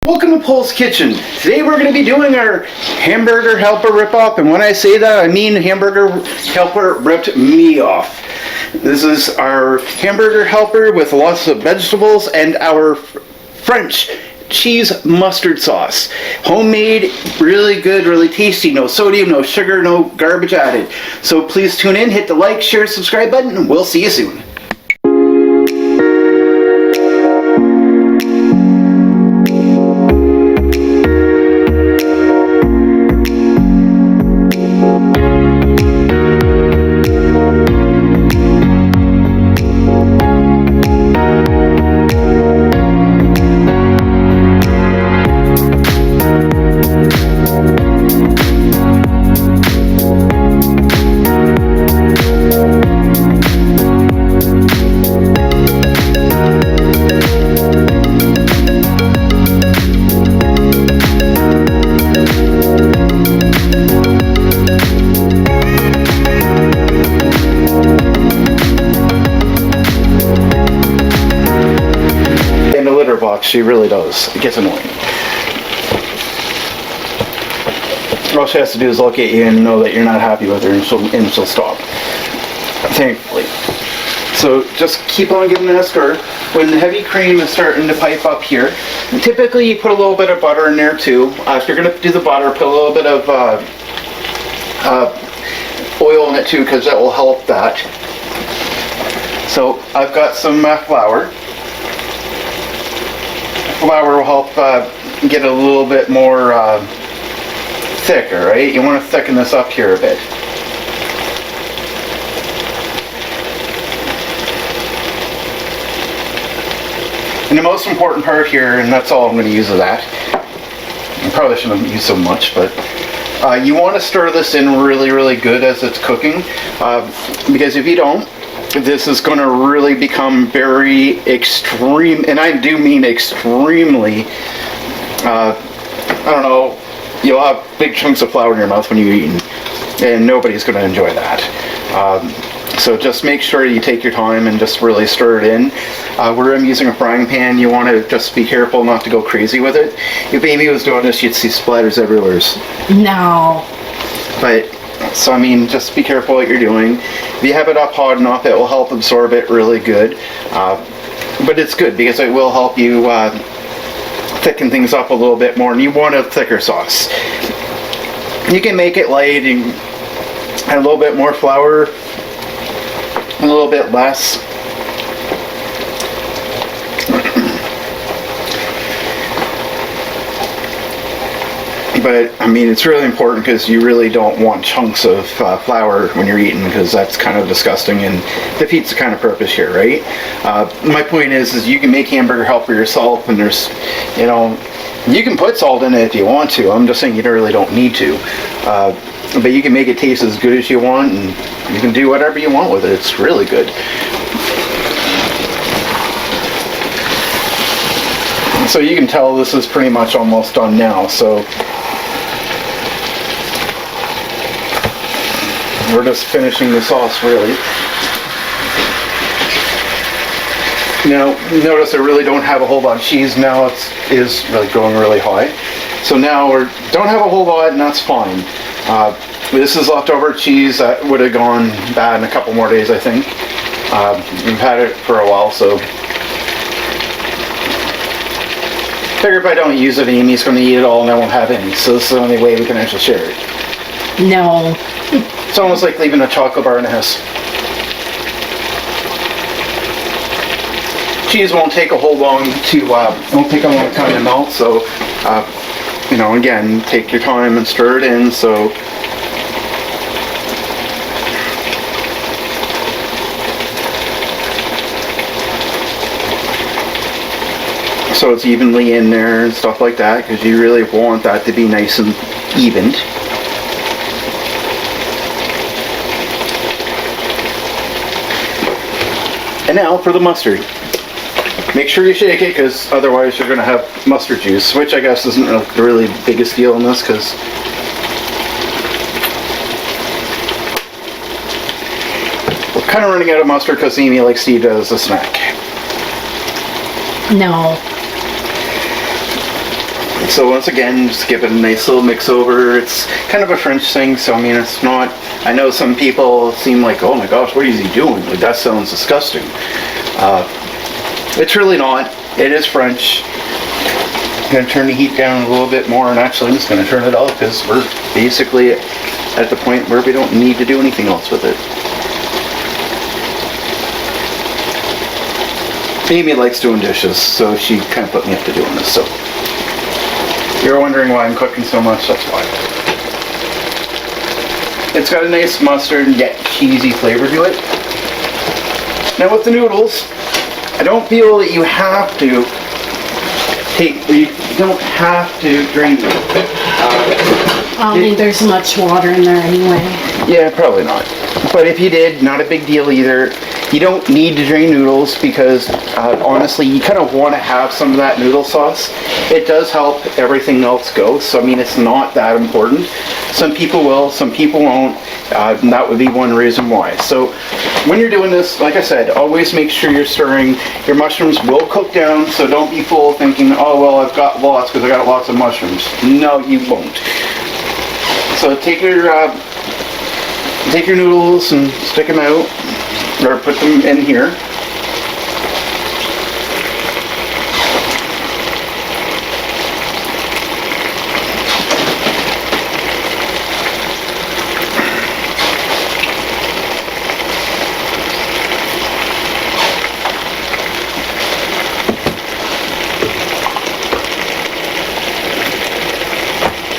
Welcome to Poul's Kitchen. Today we're going to be doing our Hamburger Helper Rip Off, and when I say that I mean Hamburger Helper ripped me off. This is our Hamburger Helper with lots of vegetables and our French cheese mustard sauce. Homemade, really good, really tasty, no sodium, no sugar, no garbage added. So please tune in, hit the like, share, subscribe button, and we'll see you soon. Box, she really does. It gets annoying. All she has to do is look at you and know that you're not happy with her, and she'll stop. Thankfully. So just keep on giving it a stir. When the heavy cream is starting to pipe up here, typically you put a little bit of butter in there too. If you're going to do the butter, put a little bit of oil in it too, because that will help that. So I've got some flour. Flour will help get a little bit more thicker, right? You want to thicken this up here a bit. And the most important part here, and that's all I'm going to use of that. I probably shouldn't use so much, but you want to stir this in really, really good as it's cooking, because if you don't, this is going to really become very extreme, and I do mean extremely, I don't know, you'll have big chunks of flour in your mouth when you're eating, and nobody's going to enjoy that. So just make sure you take your time and just really stir it in. Where I'm using a frying pan, you want to just be careful not to go crazy with it. If Amy was doing this, you'd see splatters everywhere. No. But so I mean, just be careful what you're doing. If you have it up hot enough, it will help absorb it really good. But it's good because it will help you thicken things up a little bit more, and you want a thicker sauce. You can make it light and add a little bit more flour, a little bit less. But I mean, it's really important because you really don't want chunks of flour when you're eating, because that's kind of disgusting and defeats the kind of purpose here, right? My point is you can make Hamburger Helper yourself, and there's, you know, you can put salt in it if you want to. I'm just saying you really don't need to. But you can make it taste as good as you want, and you can do whatever you want with it. It's really good. So you can tell this is pretty much almost done now. So we're just finishing the sauce, really. Now, notice I really don't have a whole lot of cheese now. It is really going really high. So now we don't have a whole lot, and that's fine. This is leftover cheese that would have gone bad in a couple more days, I think. We've had it for a while, so figure if I don't use it, Amy's going to eat it all and I won't have any. So this is the only way we can actually share it. No. It's almost like leaving a chocolate bar in the house. Cheese won't take a long time to melt, so you know, again, take your time and stir it in. So it's evenly in there and stuff like that, because you really want that to be nice and evened. And now for the mustard. Make sure you shake it, because otherwise you're going to have mustard juice, which I guess isn't the really biggest deal in this, because we're kind of running out of mustard because Amy likes to eat it as a snack. No. So once again, just give it a nice little mix over. It's kind of a French thing, so I mean, it's not, I know some people seem like, oh my gosh, what is he doing? Like, that sounds disgusting. It's really not. It is French. I'm going to turn the heat down a little bit more, and actually I'm just going to turn it off because we're basically at the point where we don't need to do anything else with it. Amy likes doing dishes, so she kind of put me up to doing this. So you're wondering why I'm cooking so much, that's why. It's got a nice mustard yet cheesy flavor to it. Now with the noodles, I don't feel that you have to drain them. I don't think there's much water in there anyway. Yeah, probably not. But if you did, not a big deal either. You don't need to drain noodles because honestly, you kind of want to have some of that noodle sauce. It does help everything else go. So I mean, it's not that important. Some people will, some people won't. And that would be one reason why. So when you're doing this, like I said, always make sure you're stirring. Your mushrooms will cook down, so don't be fooled thinking, oh well, I've got lots because I got lots of mushrooms. No, you won't. So take your noodles and stick them out, or put them in here.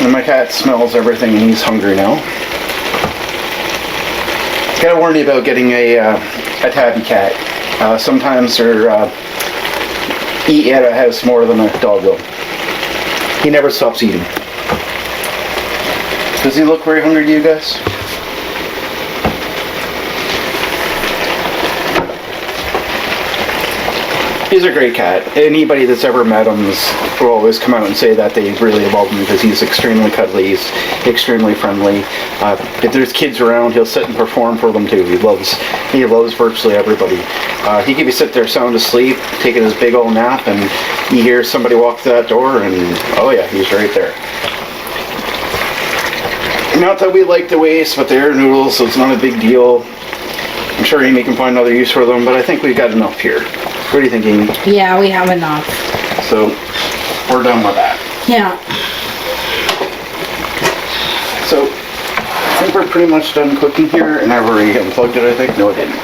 And my cat smells everything and he's hungry now. Gotta warn you about getting a tabby cat. Sometimes they're eat at a house more than a dog will. He never stops eating. Does he look very hungry to you guys? He's a great cat. Anybody that's ever met him will always come out and say that they really love him because he's extremely cuddly, he's extremely friendly. If there's kids around, he'll sit and perform for them too. He loves virtually everybody. He could be sitting there sound asleep, taking his big old nap, and you hear somebody walk through that door and oh yeah, he's right there. Not that we like the waste, but they're noodles, so it's not a big deal. I'm sure Amy can find another use for them, but I think we've got enough here. What do you think, Amy? Yeah, we have enough. So, we're done with that. Yeah. So, I think we're pretty much done cooking here, and I've already unplugged it, I think. No, I didn't.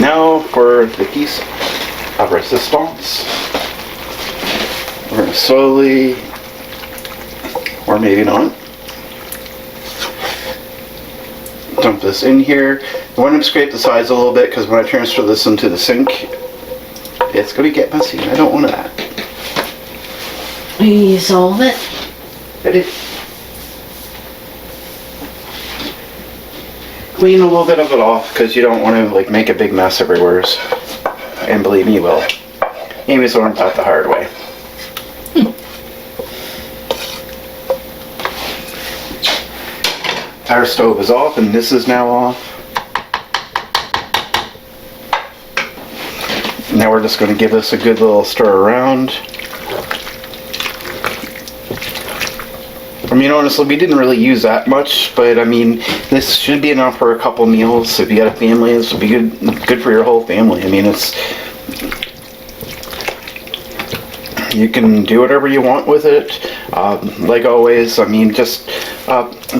Now, for the piece of resistance. We're going to slowly, or maybe not, dump this in here. I want to scrape the sides a little bit because when I transfer this into the sink, it's going to get messy. I don't want that. You solve it? I did. Clean a little bit of it off because you don't want to like make a big mess everywhere. And believe me, you will. Amy's learned that the hard way. Our stove is off and this is now off. Now we're just going to give this a good little stir around. I mean, honestly, we didn't really use that much, but I mean, this should be enough for a couple meals. If you got a family, this would be good for your whole family. I mean, you can do whatever you want with it. Like always, I mean, just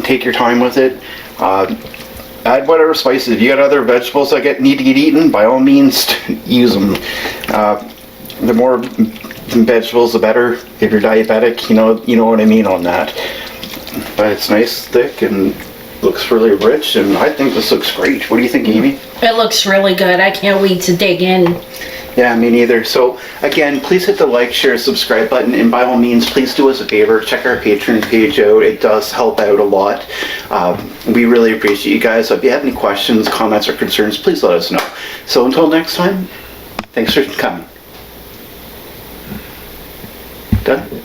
take your time with it. Add whatever spices. If you got other vegetables that need to get eaten, by all means, use them. The more vegetables, the better. If you're diabetic, you know what I mean on that. But it's nice, thick, and looks really rich, and I think this looks great. What do you think, Amy? It looks really good. I can't wait to dig in. Yeah, me neither. So again, please hit the like, share, subscribe button, and by all means, please do us a favor, check our Patreon page out. It does help out a lot. We really appreciate you guys. So if you have any questions, comments, or concerns, please let us know. So until next time, thanks for coming. Done?